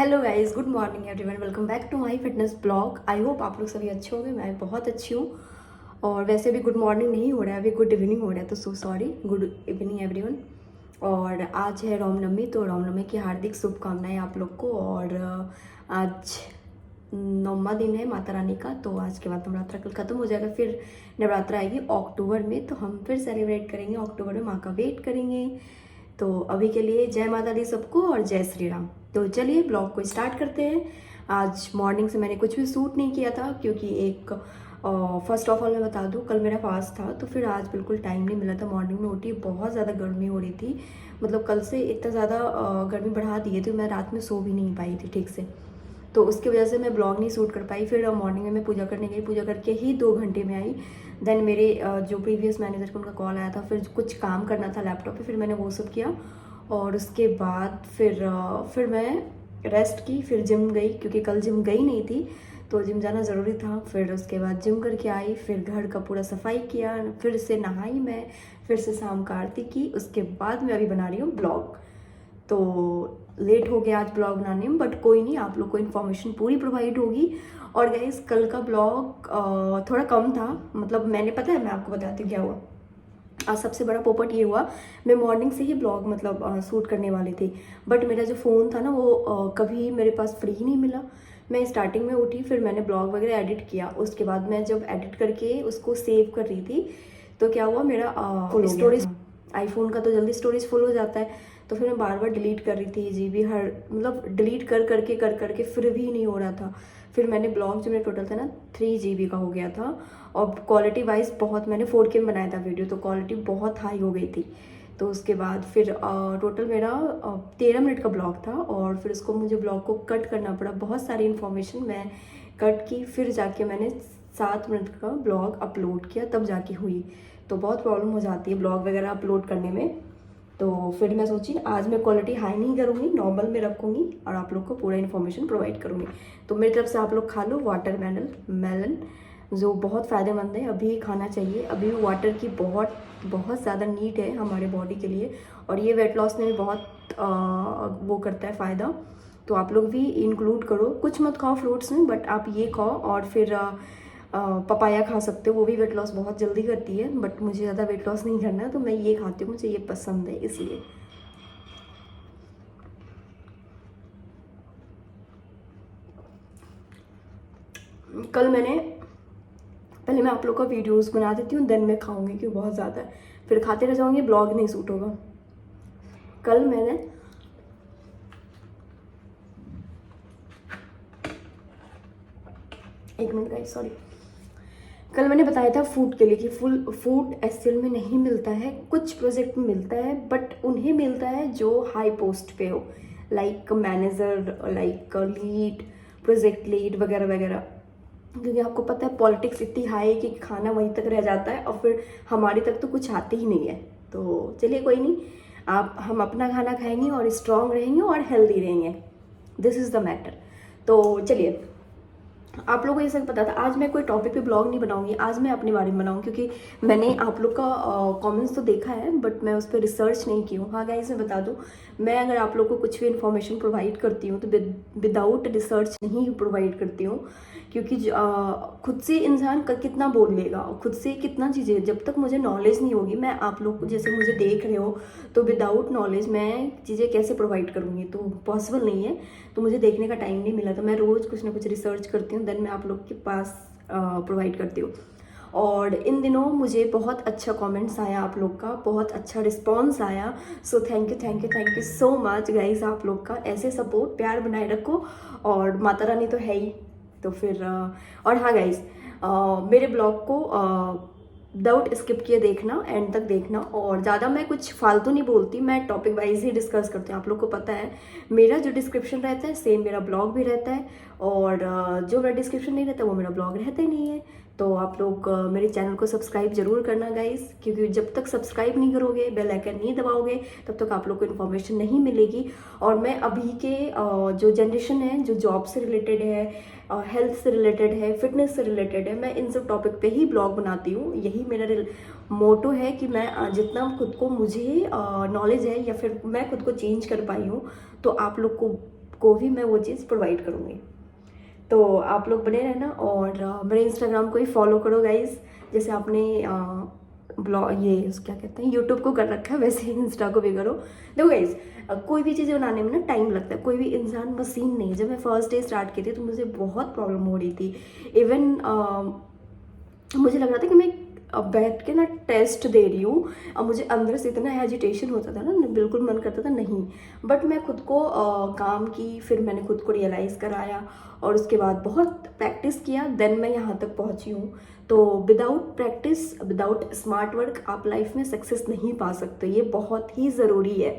Hello guys, good morning everyone, welcome back to my fitness blog. I hope आप लोग सभी अच्छे होंगे। मैं बहुत अच्छी हूँ। और वैसे भी गुड मॉर्निंग नहीं हो रहा है, अभी गुड इवनिंग हो रहा है, तो so sorry. Good evening everyone. और आज है रामनवमी, तो रामनवमी की हार्दिक शुभकामनाएं आप लोग को। और आज 9वां दिन है माता रानी का, तो आज के बाद नवरात्रा कल खत्म हो जाएगा। फिर नवरात्रा आएगी अक्टूबर में, तो हम फिर सेलिब्रेट करेंगे अक्टूबर में, माँ का वेट करेंगे। तो अभी के लिए जय माता दी सबको और जय श्री राम। तो चलिए ब्लॉग को स्टार्ट करते हैं। आज मॉर्निंग से मैंने कुछ भी शूट नहीं किया था, क्योंकि एक फर्स्ट ऑफ ऑल मैं बता दूं, कल मेरा फास्ट था, तो फिर आज बिल्कुल टाइम नहीं मिला था। मॉर्निंग में उठी, बहुत ज़्यादा गर्मी हो रही थी। मतलब कल से इतना ज़्यादा गर्मी बढ़ा दी है, तो मैं रात में सो भी नहीं पाई थी ठीक से। तो उसकी वजह से मैं ब्लॉग नहीं शूट कर पाई। फिर मॉर्निंग में मैं पूजा करने गई, पूजा करके ही 2 घंटे में आई। देन मेरे जो प्रीवियस मैनेजर को उनका कॉल आया था, फिर कुछ काम करना था लैपटॉप पे, फिर मैंने वो सब किया। और उसके बाद फिर मैं रेस्ट की, फिर जिम गई, क्योंकि कल जिम गई नहीं थी, तो जिम जाना ज़रूरी था। फिर उसके बाद जिम करके आई, फिर घर का पूरा सफाई किया, फिर से नहाई मैं, फिर से शाम का आरती की। उसके बाद मैं अभी बना रही हूँ ब्लॉग। तो लेट हो गया आज ब्लॉग बनाने में, बट कोई नहीं, आप लोग को इन्फॉर्मेशन पूरी प्रोवाइड होगी। और गाइस, कल का ब्लॉग थोड़ा कम था। मतलब मैंने, पता है मैं आपको बताती हूँ क्या हुआ। आज सबसे बड़ा पोपट ये हुआ, मैं मॉर्निंग से ही ब्लॉग मतलब शूट करने वाली थी, बट मेरा जो फ़ोन था ना, वो कभी मेरे पास फ्री नहीं मिला। मैं स्टार्टिंग में उठी, फिर मैंने ब्लॉग वगैरह एडिट किया। उसके बाद मैं जब एडिट करके उसको सेव कर रही थी, तो क्या हुआ, मेरा स्टोरेज, आईफोन का तो जल्दी स्टोरेज फुल हो जाता है। तो फिर मैं बार बार डिलीट कर रही थी, जीबी हर मतलब डिलीट कर करके फिर भी नहीं हो रहा था। फिर मैंने ब्लॉग जो मेरा टोटल था ना 3 GB का हो गया था। और क्वालिटी वाइज बहुत, मैंने 4K में बनाया था वीडियो, तो क्वालिटी बहुत हाई हो गई थी। तो उसके बाद फिर टोटल मेरा 13 मिनट का ब्लॉग था, और फिर उसको मुझे ब्लॉग को कट करना पड़ा। बहुत सारी इन्फॉर्मेशन मैं कट की, फिर जाके मैंने 7 मिनट का ब्लॉग अपलोड किया, तब जाके हुई। तो बहुत प्रॉब्लम हो जाती है ब्लॉग वगैरह अपलोड करने में। तो फिर मैं सोची आज मैं क्वालिटी हाई नहीं करूँगी, नॉर्मल में रखूँगी, और आप लोग को पूरा इन्फॉर्मेशन प्रोवाइड करूँगी। तो मेरी तरफ से आप लोग खा लो वाटर मेलन, जो बहुत फ़ायदेमंद है, अभी खाना चाहिए। अभी वाटर की बहुत बहुत ज़्यादा नीड है हमारे बॉडी के लिए, और ये वेट लॉस में भी बहुत वो करता है फ़ायदा। तो आप लोग भी इंक्लूड करो। कुछ मत खाओ फ्रूट्स में, बट आप ये खाओ। और फिर पपाया खा सकते हो, वो भी वेट लॉस बहुत जल्दी करती है, बट मुझे ज़्यादा वेट लॉस नहीं करना है, तो मैं ये खाती हूँ, मुझे ये पसंद है इसलिए। कल मैंने, पहले मैं आप लोग का वीडियोस बना देती हूँ, देन मैं खाऊंगी, क्योंकि बहुत ज़्यादा है, फिर खाते रह जाऊँगी, ब्लॉग नहीं शूट होगा। कल मैंने एक मिनट गाइस, सॉरी। कल मैंने बताया था फूड के लिए कि फुल फूड एसएल में नहीं मिलता है, कुछ प्रोजेक्ट में मिलता है, बट उन्हें मिलता है जो हाई पोस्ट पे हो, like manager, like lead, project lead वगैरह वगैरह। क्योंकि आपको पता है पॉलिटिक्स इतनी हाई है कि खाना वहीं तक रह जाता है, और फिर हमारी तक तो कुछ आते ही नहीं है। तो चलिए कोई नहीं, हम अपना खाना खाएंगे और स्ट्रांग रहेंगे और हेल्दी रहेंगे, दिस इज़ द मैटर। तो चलिए, आप लोगों को ये सब पता था। आज मैं कोई टॉपिक पे ब्लॉग नहीं बनाऊंगी, आज मैं अपने बारे में बनाऊंगी, क्योंकि मैंने आप लोग का कमेंट्स तो देखा है, बट मैं उस पर रिसर्च नहीं की हूँ। हाँ गाइस, मैं बता दूँ, मैं अगर आप लोग को कुछ भी इन्फॉर्मेशन प्रोवाइड करती हूँ, तो विदाउट रिसर्च नहीं प्रोवाइड करती हूँ। क्योंकि खुद से इंसान कितना बोल लेगा, खुद से कितना चीज़ें, जब तक मुझे नॉलेज नहीं होगी, मैं आप लोग को, जैसे मुझे देख रहे हो, तो विदाउट नॉलेज मैं चीज़ें कैसे प्रोवाइड करूँगी, तो पॉसिबल नहीं है। तो मुझे देखने का टाइम नहीं मिला, तो मैं रोज़ कुछ ना कुछ रिसर्च करती हूँ, देन मैं आप लोग के पास प्रोवाइड करती हूँ। और इन दिनों मुझे बहुत अच्छा कमेंट्स आया, आप लोग का बहुत अच्छा रिस्पांस आया। So thank you so much guys, आप लोग का ऐसे सपोर्ट प्यार बनाए रखो। और माता रानी तो है ही, तो फिर और हाँ गाइस, मेरे ब्लॉग को विदाउट स्किप किए देखना, एंड तक देखना। और ज़्यादा मैं कुछ फालतू नहीं बोलती, मैं टॉपिक वाइज ही डिस्कस करती हूँ। आप लोग को पता है मेरा जो डिस्क्रिप्शन रहता है, सेम मेरा ब्लॉग भी रहता है, और जो मेरा डिस्क्रिप्शन नहीं रहता वो मेरा ब्लॉग रहता ही नहीं है। तो आप लोग मेरे चैनल को सब्सक्राइब जरूर करना गाइस, क्योंकि जब तक सब्सक्राइब नहीं करोगे, बेल आइकन नहीं दबाओगे, तब तक आप लोग को इन्फॉर्मेशन नहीं मिलेगी। और मैं अभी के जो जनरेशन है, जो जॉब से रिलेटेड है, हेल्थ से रिलेटेड है, फिटनेस से रिलेटेड है, मैं इन सब टॉपिक पे ही ब्लॉग बनाती हूँ। यही मेरा मोटो है कि मैं जितना खुद को मुझे नॉलेज है, या फिर मैं खुद को चेंज कर पाई हूँ, तो आप लोग को आपको भी मैं वो चीज़ प्रोवाइड करूँगी। तो आप लोग बने रहना और मेरे इंस्टाग्राम को ही फॉलो करो गाइज। जैसे आपने ब्लॉग ये क्या कहते हैं यूट्यूब को कर रखा है, वैसे ही इंस्टा को भी करो। देखो गाइज, कोई भी चीज़ बनाने में ना टाइम लगता है, कोई भी इंसान मशीन नहीं है। जब मैं फर्स्ट डे स्टार्ट की थी तो मुझे बहुत प्रॉब्लम हो रही थी। इवन मुझे लग रहा था कि मैं अब बैठ के ना टेस्ट दे रही हूँ। अब मुझे अंदर से इतना हेजिटेशन होता था ना, बिल्कुल मन करता था नहीं। बट मैं खुद को काम की, फिर मैंने खुद को रियलाइज़ कराया और उसके बाद बहुत प्रैक्टिस किया, देन मैं यहाँ तक पहुँची हूँ। तो without practice, without smart work आप लाइफ में सक्सेस नहीं पा सकते, ये बहुत ही ज़रूरी है।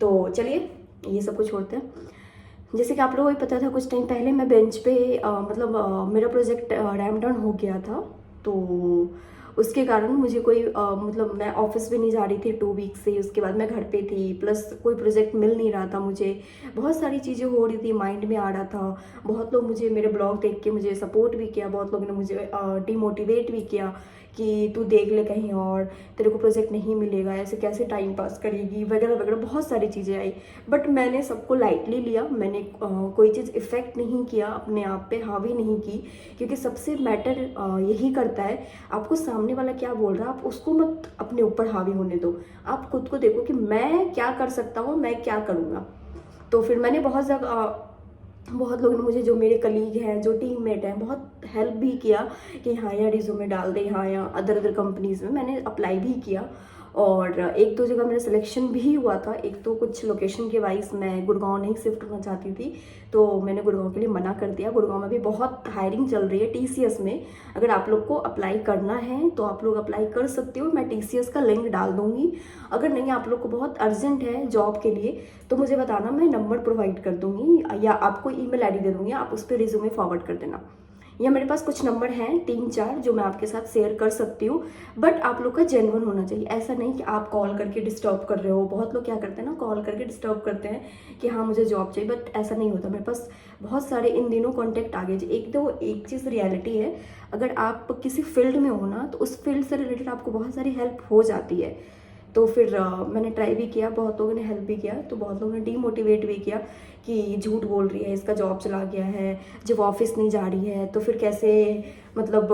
तो चलिए ये सब कुछ छोड़ते हैं। जैसे कि आप लोगों को पता था कुछ टाइम पहले मैं बेंच पे मेरा प्रोजेक्ट रैम डाउन हो गया था, तो उसके कारण मुझे कोई मतलब मैं ऑफिस भी नहीं जा रही थी 2 वीक से। उसके बाद मैं घर पे थी, प्लस कोई प्रोजेक्ट मिल नहीं रहा था मुझे, बहुत सारी चीज़ें हो रही थी, माइंड में आ रहा था। बहुत लोग मुझे मेरे ब्लॉग देख के मुझे सपोर्ट भी किया, बहुत लोगों ने मुझे डिमोटिवेट भी किया कि तू देख ले कहीं और, तेरे को प्रोजेक्ट नहीं मिलेगा, ऐसे कैसे टाइम पास करेगी, वगैरह वगैरह बहुत सारी चीज़ें आई। बट मैंने सबको लाइटली लिया, मैंने कोई चीज़ इफ़ेक्ट नहीं किया, अपने आप पे हावी नहीं की, क्योंकि सबसे मैटर यही करता है आपको सामने वाला क्या बोल रहा है, आप उसको मत अपने ऊपर हावी होने दो। आप खुद को देखो कि मैं क्या कर सकता हूँ, मैं क्या करूँगा। तो फिर मैंने बहुत लोगों ने मुझे, जो मेरे कलीग हैं, जो टीममेट हैं, बहुत हेल्प भी किया कि हाँ यार रिज्यूमे डाल दे, हाँ या अदर कंपनीज में मैंने अप्लाई भी किया। और एक दो जगह मेरा सिलेक्शन भी हुआ था। एक तो कुछ लोकेशन के वाइज मैं गुड़गांव नहीं शिफ्ट होना चाहती थी, तो मैंने गुड़गांव के लिए मना कर दिया। गुड़गांव में भी बहुत हायरिंग चल रही है TCS में। अगर आप लोग को अप्लाई करना है तो आप लोग अप्लाई कर सकते हो, मैं TCS का लिंक डाल दूंगी। अगर नहीं आप लोग को बहुत अर्जेंट है जॉब के लिए तो मुझे बताना, मैं नंबर प्रोवाइड कर दूंगी या आपको ईमेल आईडी दे दूंगी, आप उस पर रिज्यूमे फॉरवर्ड कर देना। या मेरे पास कुछ नंबर हैं 3-4 जो मैं आपके साथ शेयर कर सकती हूँ। बट आप लोग का जेन्युइन होना चाहिए, ऐसा नहीं कि आप कॉल करके डिस्टर्ब कर रहे हो। बहुत लोग क्या करते हैं ना, कॉल करके डिस्टर्ब करते हैं कि हाँ मुझे जॉब चाहिए, बट ऐसा नहीं होता। मेरे पास बहुत सारे इन दिनों कॉन्टैक्ट आ गए। एक चीज़ रियलिटी है, अगर आप किसी फील्ड में हो ना तो उस फील्ड से रिलेटेड आपको बहुत सारी हेल्प हो जाती है। तो फिर मैंने ट्राई भी किया, बहुत लोगों ने हेल्प भी किया, तो बहुत लोगों ने डीमोटिवेट भी किया कि झूठ बोल रही है, इसका जॉब चला गया है, जब ऑफिस नहीं जा रही है तो फिर कैसे, मतलब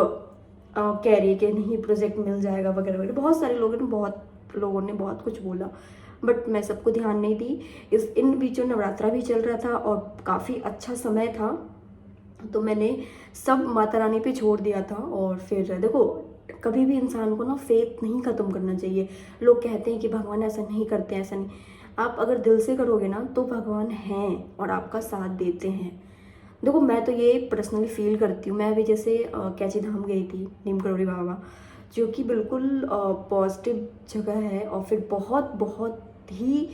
कह रही है कि नहीं प्रोजेक्ट मिल जाएगा वगैरह वगैरह। बहुत सारे लोगों ने बहुत कुछ बोला, बट मैं सबको ध्यान नहीं दी। इन बीचों नवरात्रा भी चल रहा था और काफ़ी अच्छा समय था, तो मैंने सब माता रानी पे छोड़ दिया था। और फिर देखो, कभी भी इंसान को ना फेथ नहीं ख़त्म करना चाहिए। लोग कहते हैं कि भगवान ऐसा नहीं करते, ऐसा नहीं। आप अगर दिल से करोगे ना तो भगवान हैं और आपका साथ देते हैं। देखो मैं तो ये पर्सनली फील करती हूँ। मैं अभी जैसे कैची धाम गई थी, नीम करोड़ी बाबा, जो कि बिल्कुल पॉजिटिव जगह है। और फिर बहुत बहुत ही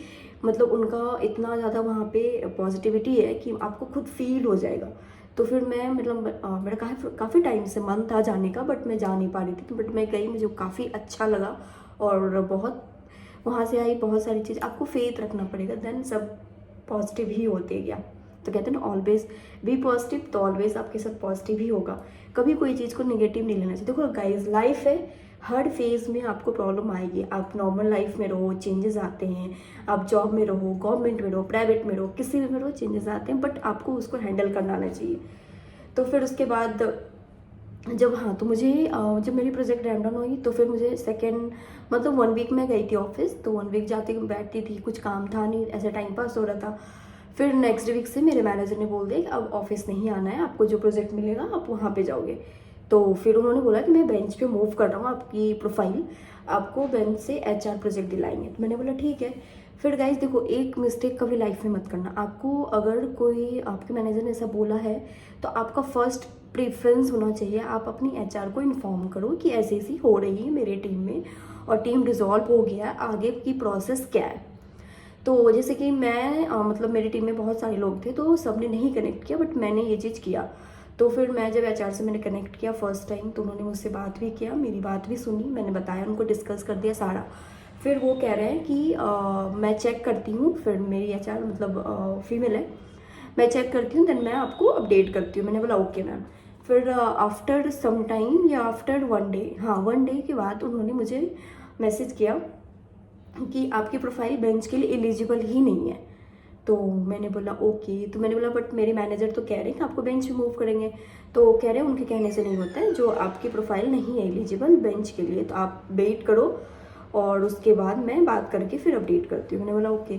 मतलब उनका इतना ज़्यादा वहाँ पे पॉजिटिविटी है कि आपको खुद फील हो जाएगा। तो फिर मैं मतलब मेरा काफ़ी टाइम से मन था जाने का, बट मैं जा नहीं पा रही थी। बट मैं गई, मुझे काफ़ी अच्छा लगा और बहुत वहाँ से आई बहुत सारी चीज़। आपको फेथ रखना पड़ेगा, देन सब पॉजिटिव ही होते गया। तो कहते हैं ना ऑलवेज बी पॉजिटिव, तो ऑलवेज आपके साथ पॉजिटिव ही होगा। कभी कोई चीज़ को नेगेटिव नहीं लेना चाहिए। देखो गाइस, लाइफ है, हर फेज़ में आपको प्रॉब्लम आएगी। आप नॉर्मल लाइफ में रहो, चेंजेस आते हैं। आप जॉब में रहो, गवर्नमेंट में रहो, प्राइवेट में रहो, किसी में रहो, चेंजेस आते हैं, बट आपको उसको हैंडल करना आना चाहिए। तो फिर उसके बाद तो मुझे जब मेरी प्रोजेक्ट रैंड डाउन हुई तो फिर मुझे सेकेंड मतलब 1 वीक में गई थी ऑफिस। तो 1 वीक जाती बैठती थी, कुछ काम था नहीं, ऐसा टाइम पास हो रहा था। फिर नेक्स्ट वीक से मेरे मैनेजर ने बोल दिया कि अब ऑफिस नहीं आना है, आपको जो प्रोजेक्ट मिलेगा आप वहाँ पे जाओगे। तो फिर उन्होंने बोला कि मैं बेंच पे मूव कर रहा हूँ आपकी प्रोफाइल, आपको बेंच से HR प्रोजेक्ट दिलाएंगे। तो मैंने बोला ठीक है। फिर गाइस देखो, एक मिस्टेक कभी लाइफ में मत करना। आपको अगर कोई आपके मैनेजर ने ऐसा बोला है तो आपका फर्स्ट प्रेफरेंस होना चाहिए, आप अपनी HR को इन्फॉर्म करो कि ऐसी ऐसी हो रही है मेरे टीम में और टीम डिज़ोल्व हो गया है, आगे की प्रोसेस क्या है। तो जैसे कि मैं मतलब मेरी टीम में बहुत सारे लोग थे तो सबने नहीं कनेक्ट किया, बट मैंने ये चीज़ किया। तो फिर मैं जब HR से मैंने कनेक्ट किया फर्स्ट टाइम, तो उन्होंने मुझसे बात भी किया, मेरी बात भी सुनी, मैंने बताया उनको, डिस्कस कर दिया सारा। फिर वो कह रहे हैं कि मैं चेक करती हूँ। फिर मेरी HR मतलब फीमेल है, मैं चेक करती हूँ, देन मैं आपको अपडेट करती हूँ। मैंने बोला ओके मैम। फिर आफ्टर सम टाइम या आफ्टर 1 डे, हाँ 1 डे के बाद उन्होंने मुझे मैसेज किया कि आपकी प्रोफाइल बेंच के लिए एलिजिबल ही नहीं है। तो मैंने बोला ओके। तो मैंने बोला बट मेरे मैनेजर तो कह रहे हैं कि आपको बेंच पे मूव करेंगे। तो कह रहे हैं उनके कहने से नहीं होता है, जो आपकी प्रोफाइल नहीं है एलिजिबल बेंच के लिए, तो आप वेट करो और उसके बाद मैं बात करके फिर अपडेट करती हूँ। मैंने बोला ओके।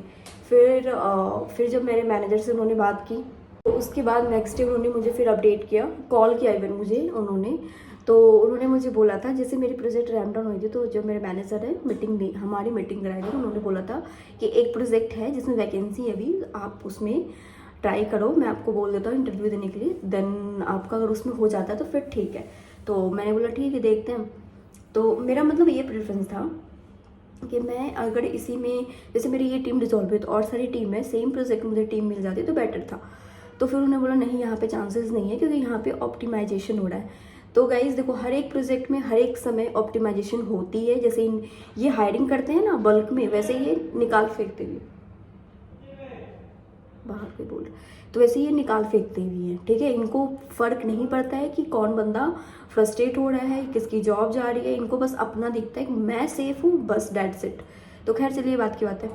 फिर जब मेरे मैनेजर से उन्होंने बात की तो उसके बाद नेक्स्ट डे उन्होंने मुझे फिर अपडेट किया, कॉल किया इवन मुझे उन्होंने। तो उन्होंने मुझे बोला था, जैसे मेरी प्रोजेक्ट रैम्प डाउन हुई थी तो जो मेरे मैनेजर है हमारी मीटिंग कराई थी, उन्होंने बोला था कि एक प्रोजेक्ट है जिसमें वैकेंसी है अभी, आप उसमें ट्राई करो, मैं आपको बोल देता हूँ इंटरव्यू देने के लिए, देन आपका अगर उसमें हो जाता है तो फिर ठीक है। तो मैंने बोला ठीक है देखते हैं। तो मेरा मतलब ये प्रेफरेंस था कि मैं अगर इसी में, जैसे मेरी ये टीम डिसॉल्व हुई तो और सारी टीम है, सेम प्रोजेक्ट मुझे टीम मिल जाती तो बेटर था। तो फिर उन्होंने बोला नहीं यहाँ पे चांसेस नहीं है क्योंकि यहाँ पे ऑप्टिमाइजेशन हो रहा है। तो गाइज देखो, हर एक प्रोजेक्ट में हर एक समय ऑप्टिमाइजेशन होती है। जैसे ये हायरिंग करते हैं ना बल्क में, वैसे ये निकाल फेंकते भी बाहर पे बोल रहे, तो वैसे ये निकाल फेंकते भी हैं, ठीक है। इनको फ़र्क नहीं पड़ता है कि कौन बंदा फ्रस्ट्रेट हो रहा है, किसकी जॉब जा रही है, इनको बस अपना दिखता है कि मैं सेफ हूँ, बस डेट्स इट। तो खैर चलिए बात की बात है।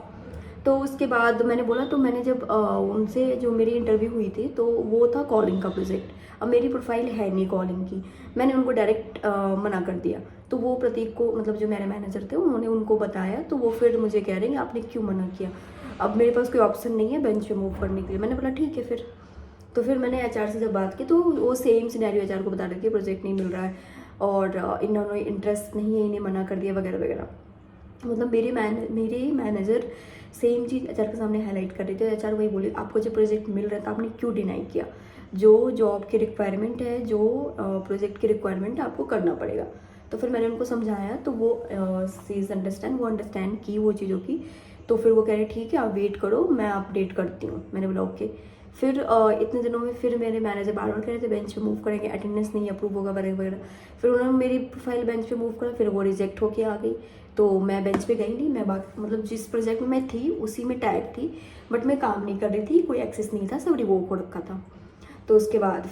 तो उसके बाद मैंने बोला, तो मैंने जब उनसे जो मेरी इंटरव्यू हुई थी तो वो था कॉलिंग का प्रोजेक्ट। अब मेरी प्रोफाइल है नहीं कॉलिंग की, मैंने उनको डायरेक्ट मना कर दिया। तो वो प्रतीक को, मतलब जो मेरे मैनेजर थे, उन्होंने उनको बताया, तो वो फिर मुझे कह रहे हैं आपने क्यों मना किया। अब मेरे पास कोई ऑप्शन नहीं है बेंच पे मूव करने के लिए। मैंने बोला ठीक है फिर। तो फिर मैंने एचआर से जब बात की तो वो सेम सिनेरियो एचआर को बता रही थी, प्रोजेक्ट नहीं मिल रहा है और इन्होंने इंटरेस्ट नहीं है, इन्हें मना कर दिया वगैरह वगैरह। मतलब मेरे मैनेजर सेम चीज़ एचआर के सामने हाईलाइट कर रही थी। एचआर वही बोली आपको जब प्रोजेक्ट मिल रहा था आपने क्यों डिनाई किया, जो जॉब की रिक्वायरमेंट है, जो प्रोजेक्ट की रिक्वायरमेंट है, आपको करना पड़ेगा। तो फिर मैंने उनको समझाया तो वो वो अंडरस्टैंड की वो चीज़ों की। तो फिर वो कह रहे ठीक है आप वेट करो, मैं अपडेट करती हूँ। मैंने बोला ओके। फिर इतने दिनों में फिर मेरे मैनेजर बार बार कह रहे थे बेंच पे मूव करेंगे, अटेंडेंस नहीं अप्रूव होगा वगैरह वगैरह। फिर उन्होंने मेरी प्रोफाइल बेंच पे मूव करा, फिर वो रिजेक्ट होके आ गई। तो मैं बेंच पे गई नहीं, मैं मतलब जिस प्रोजेक्ट में मैं थी उसी में टैग थी, बट मैं काम नहीं कर रही थी, कोई एक्सेस नहीं था, सब रिवोक हो रखा था। तो उसके बाद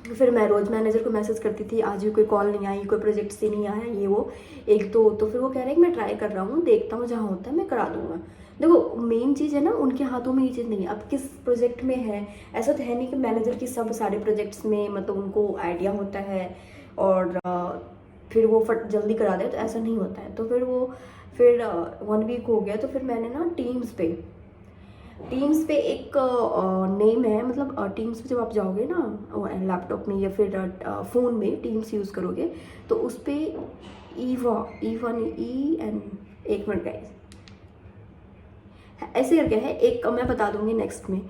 फिर मैं रोज़ मैनेजर को मैसेज करती थी, आज भी कोई कॉल नहीं आई, कोई प्रोजेक्ट से नहीं आया, ये वो एक दो। तो फिर वो कह रहे हैं कि मैं ट्राई कर रहा हूँ, देखता हूँ जहाँ होता है मैं करा दूँगा। देखो मेन चीज़ है ना, उनके हाथों में ये चीज़ नहीं है। अब किस प्रोजेक्ट में है, ऐसा तो है नहीं कि मैनेजर की सब सारे प्रोजेक्ट्स में मतलब उनको आइडिया होता है और फिर वो फट जल्दी करा दे, तो ऐसा नहीं होता है। तो फिर 1 वीक हो गया, तो फिर मैंने ना टीम्स पे एक नेम है, मतलब टीम्स पे जब आप जाओगे ना लैपटॉप में या फिर फ़ोन में टीम्स यूज़ करोगे तो उस पर एक मिनट गाइस, ऐसे करके है एक, मैं बता दूंगी नेक्स्ट में।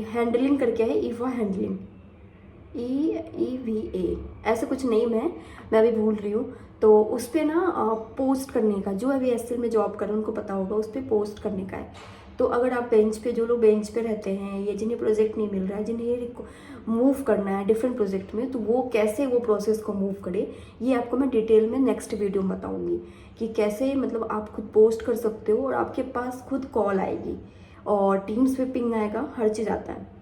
हैंडलिंग करके है, ईवा हैंडलिंग, EVA ऐसे कुछ नेम है, मैं अभी भूल रही हूँ। तो उस पर ना पोस्ट करने का, जो अभी एसएल में जॉब कर रहे हैं उनको पता होगा, उस पर पोस्ट करने का है। तो अगर आप बेंच पे, जो लोग बेंच पे रहते हैं या जिन्हें प्रोजेक्ट नहीं मिल रहा है, जिन्हें मूव करना है डिफरेंट प्रोजेक्ट में, तो वो कैसे वो प्रोसेस को मूव करे, ये आपको मैं डिटेल में नेक्स्ट वीडियो में बताऊँगी कि कैसे मतलब आप खुद पोस्ट कर सकते हो और आपके पास खुद कॉल आएगी और टीम्स पे पिंग आएगा, हर चीज़ आता है।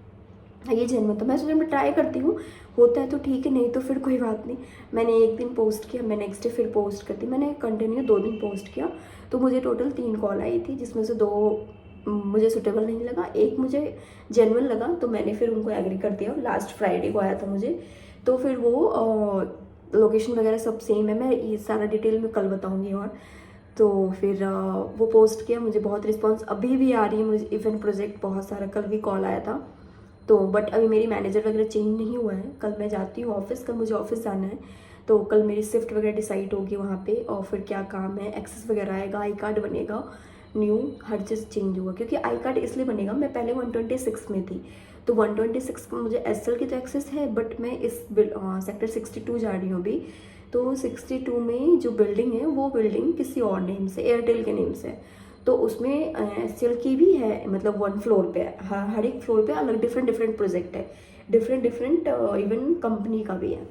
ये जेन्युइन, तो मैं सोचा मैं ट्राई करती हूँ, होता है तो ठीक है, नहीं तो फिर कोई बात नहीं। मैंने एक दिन पोस्ट किया, मैं नेक्स्ट डे फिर पोस्ट करती, मैंने कंटिन्यू 2 दिन पोस्ट किया। तो मुझे टोटल 3 कॉल आई थी, जिसमें से 2 मुझे सूटेबल नहीं लगा, एक मुझे जेन्युइन लगा, तो मैंने फिर उनको एग्री कर दिया। लास्ट फ्राइडे को आया था मुझे, तो फिर वो लोकेशन वगैरह सब सेम है, मैं ये सारा डिटेल में कल बताऊँगी। और तो फिर वो पोस्ट किया, मुझे बहुत रिस्पॉन्स अभी भी आ रही है, मुझे इवेंट प्रोजेक्ट बहुत सारा, कल भी कॉल आया था। तो बट अभी मेरी मैनेजर वगैरह चेंज नहीं हुआ है, कल मैं जाती हूँ ऑफिस, कल मुझे ऑफिस जाना है। तो कल मेरी शिफ्ट वगैरह डिसाइड होगी वहाँ पे, और फिर क्या काम है, एक्सेस वगैरह आएगा, आई कार्ड बनेगा न्यू, हर चीज़ चेंज होगा। क्योंकि आई कार्ड इसलिए बनेगा, मैं पहले 126 में थी, तो 126 में मुझे एसएल की तो एक्सेस है, बट मैं इस सेक्टर 62 जा रही हूँ अभी। तो 62 में जो बिल्डिंग है वो बिल्डिंग किसी और नेम से, एयरटेल के नेम से, तो उसमें एसएल की भी है, मतलब 1 फ्लोर पे है, हर एक फ्लोर पे अलग डिफरेंट प्रोजेक्ट है, डिफरेंट इवन कंपनी का भी है।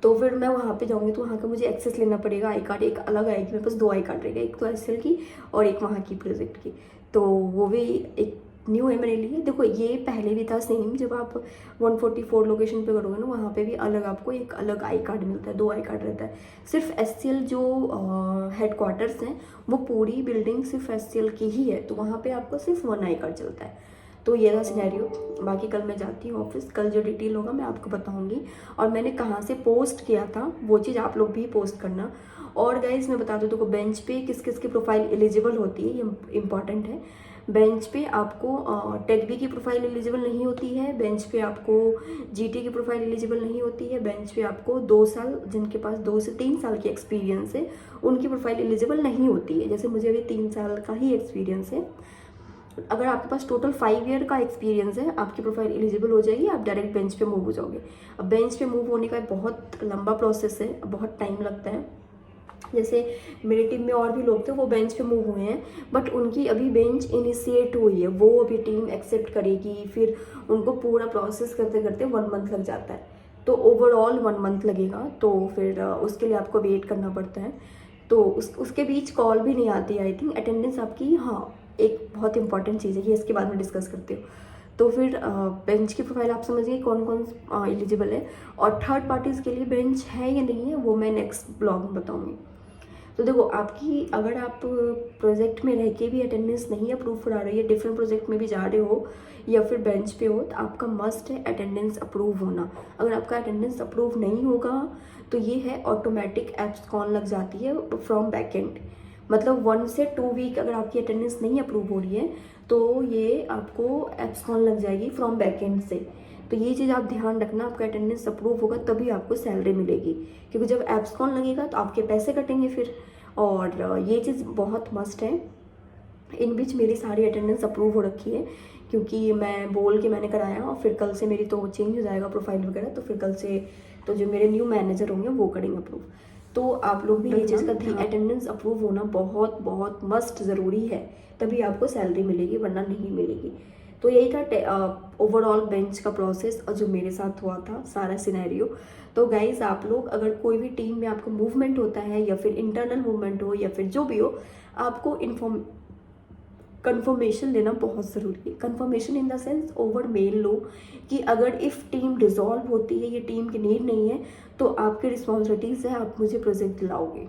तो फिर मैं वहाँ पे जाऊँगी तो वहाँ का मुझे एक्सेस लेना पड़ेगा, आई कार्ड एक अलग आएगी, मेरे पास 2 आई कार्ड रहेगा, एक तो एसएल की और एक वहाँ की प्रोजेक्ट की। तो वो भी एक न्यू है मेरे लिए। देखो ये पहले भी था सेम, जब आप 144 लोकेशन पे करोगे ना वहाँ पे भी अलग आपको एक अलग आई कार्ड मिलता है, 2 आई कार्ड रहता है। सिर्फ SCL जो हेडक्वार्टर्स हैं वो पूरी बिल्डिंग सिर्फ SCL की ही है, तो वहाँ पे आपको सिर्फ 1 आई कार्ड चलता है। तो ये था सिनेरियो। बाकी कल मैं जाती हूँ ऑफिस, कल जो डिटेल होगा मैं आपको बताऊँगी, और मैंने कहाँ से पोस्ट किया था वो चीज़ आप लोग भी पोस्ट करना। और गाइज मैं बता दूँ तो बेंच पे किस किस की प्रोफाइल एलिजिबल होती है, ये इंपॉर्टेंट है। बेंच पे आपको टेक बी की प्रोफाइल एलिजिबल नहीं होती है, बेंच पे आपको GT की प्रोफाइल एलिजिबल नहीं होती है, बेंच पे आपको 2 साल, जिनके पास 2 से 3 साल की एक्सपीरियंस है उनकी प्रोफाइल एलिजिबल नहीं होती है। जैसे मुझे अभी 3 साल का ही एक्सपीरियंस है। अगर आपके पास टोटल 5 ईयर का एक्सपीरियंस है आपकी प्रोफाइल एलिजिबल हो जाएगी, आप डायरेक्ट बेंच पे मूव हो जाओगे। अब बेंच पे मूव होने का बहुत लंबा प्रोसेस है, बहुत टाइम लगता है। जैसे मेरी टीम में और भी लोग थे वो बेंच पे मूव हुए हैं, बट उनकी अभी बेंच इनिशिएट हुई है, वो अभी टीम एक्सेप्ट करेगी, फिर उनको पूरा प्रोसेस करते करते 1 मंथ लग जाता है। तो ओवरऑल 1 मंथ लगेगा, तो फिर उसके लिए आपको वेट करना पड़ता है। तो उसके बीच कॉल भी नहीं आती, आई थिंक अटेंडेंस आपकी, हाँ एक बहुत इंपॉर्टेंट चीज़ है ये, इसके बाद में डिस्कस करती हूँ। तो फिर बेंच की प्रोफाइल आप समझिए कौन कौन एलिजिबल है, और थर्ड पार्टीज़ के लिए बेंच है या नहीं है वो मैं नेक्स्ट ब्लॉग में बताऊँगी। तो देखो आपकी, अगर आप प्रोजेक्ट में रह के भी अटेंडेंस नहीं अप्रूव करा रही है, डिफरेंट प्रोजेक्ट में भी जा रहे हो या फिर बेंच पे हो, तो आपका मस्ट है अटेंडेंस अप्रूव होना। अगर आपका अटेंडेंस अप्रूव नहीं होगा तो ये है ऑटोमेटिक एब्सकॉन लग जाती है फ्रॉम बैकएंड। मतलब 1 से 2 वीक अगर आपकी अटेंडेंस नहीं अप्रूव हो रही है तो ये आपको एब्सकॉन लग जाएगी फ्रॉम बैकएंड से। तो ये चीज़ आप ध्यान रखना, आपका अटेंडेंस अप्रूव होगा तभी आपको सैलरी मिलेगी, क्योंकि जब एब्सकॉन लगेगा तो आपके पैसे कटेंगे फिर, और ये चीज़ बहुत मस्ट है। इन बीच मेरी सारी अटेंडेंस अप्रूव हो रखी है, क्योंकि मैं बोल के मैंने कराया, और फिर कल से मेरी तो चेंज हो जाएगा प्रोफाइल वगैरह, तो फिर कल से तो जो मेरे न्यू मैनेजर होंगे वो करेंगे अप्रूव। तो आप लोग भी ये चीज़ का ध्यान, अटेंडेंस अप्रूव होना बहुत बहुत मस्ट ज़रूरी है, तभी आपको सैलरी मिलेगी वरना नहीं मिलेगी। तो यही था ओवरऑल बेंच का प्रोसेस, और जो मेरे साथ हुआ था सारा सिनेरियो। तो गाइज आप लोग, अगर कोई भी टीम में आपको मूवमेंट होता है या फिर इंटरनल मूवमेंट हो या फिर जो भी हो, आपको कन्फर्मेशन लेना बहुत ज़रूरी है। Confirmation in the sense over mail लो कि अगर इफ़ टीम डिज़ोल्व होती है, ये टीम की नीड नहीं है, तो आपकी रिस्पॉन्सिबिलिटीज़ है आप मुझे प्रोजेक्ट दिलाओगे,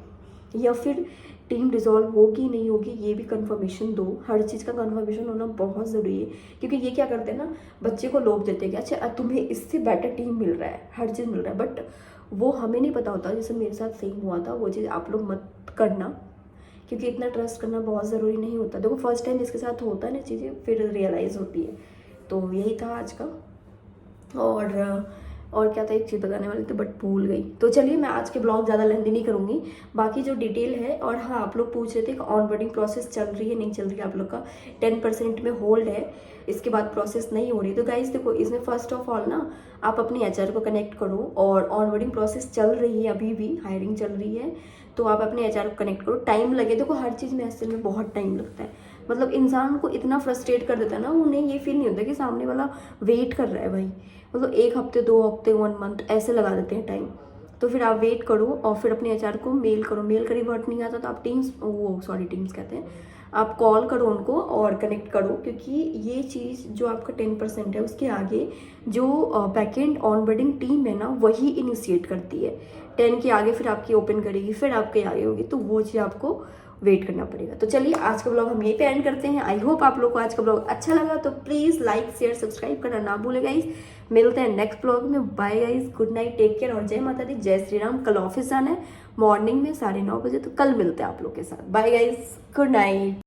या फिर टीम डिज़ोल्व होगी नहीं होगी ये भी कंफर्मेशन दो। हर चीज़ का कंफर्मेशन होना बहुत ज़रूरी है, क्योंकि ये क्या करते हैं ना, बच्चे को लोभ देते हैं कि अच्छा तुम्हें इससे बेटर टीम मिल रहा है, हर चीज़ मिल रहा है, बट वो हमें नहीं पता होता। जैसे मेरे साथ सेम हुआ था, वो चीज़ आप लोग मत करना, क्योंकि इतना ट्रस्ट करना बहुत ज़रूरी नहीं होता। देखो फर्स्ट टाइम जिसके साथ होता है ना चीज़ें, फिर रियलाइज़ होती है। तो यही था आज का। और क्या था, एक चीज़ बताने वाली थी बट भूल गई। तो चलिए मैं आज के ब्लॉग ज़्यादा लेंथी नहीं करूँगी, बाकी जो डिटेल है। और हाँ, आप लोग पूछ रहे थे कि ऑनबोर्डिंग प्रोसेस चल रही है नहीं चल रही है, आप लोग का 10% में होल्ड है, इसके बाद प्रोसेस नहीं हो रही। तो गाइस देखो, इसमें फर्स्ट ऑफ ऑल ना आप अपने HR को कनेक्ट करो, और ऑनबोर्डिंग प्रोसेस चल रही है, अभी भी हायरिंग चल रही है, तो आप अपने HR को कनेक्ट करो। टाइम लगे, देखो हर चीज़ में ऐसे में बहुत टाइम लगता है, मतलब इंसान को इतना फ्रस्ट्रेट कर देता है ना, उन्हें ये फील नहीं होता कि सामने वाला वेट कर रहा है भाई, मतलब 1 हफ्ते 2 हफ्ते 1 मंथ ऐसे लगा देते हैं टाइम। तो फिर आप वेट करो और फिर अपने HR को मेल करो। मेल का रिवर्ट नहीं आता तो आप टीम्स कहते हैं, आप कॉल करो उनको और कनेक्ट करो, क्योंकि ये चीज़ जो आपका 10% है उसके आगे जो बैकएंड ऑनबोर्डिंग टीम है ना, वही इनिशिएट करती है। 10 के आगे फिर आपकी ओपन करेगी, फिर आपके आगे होगी, तो वो चीज़ आपको वेट करना पड़ेगा। तो चलिए आज का ब्लॉग हम यहीं पे एंड करते हैं। आई होप आप लोग को आज का ब्लॉग अच्छा लगा, तो प्लीज़ लाइक शेयर सब्सक्राइब करना ना भूले गाइस। मिलते हैं नेक्स्ट ब्लॉग में। Bye guys, good night, take care, और जय माता दी, जय श्री राम। कल ऑफिस जाना है मॉर्निंग में 9:30 बजे, तो कल मिलते हैं आप लोग के साथ। Bye guys, good night.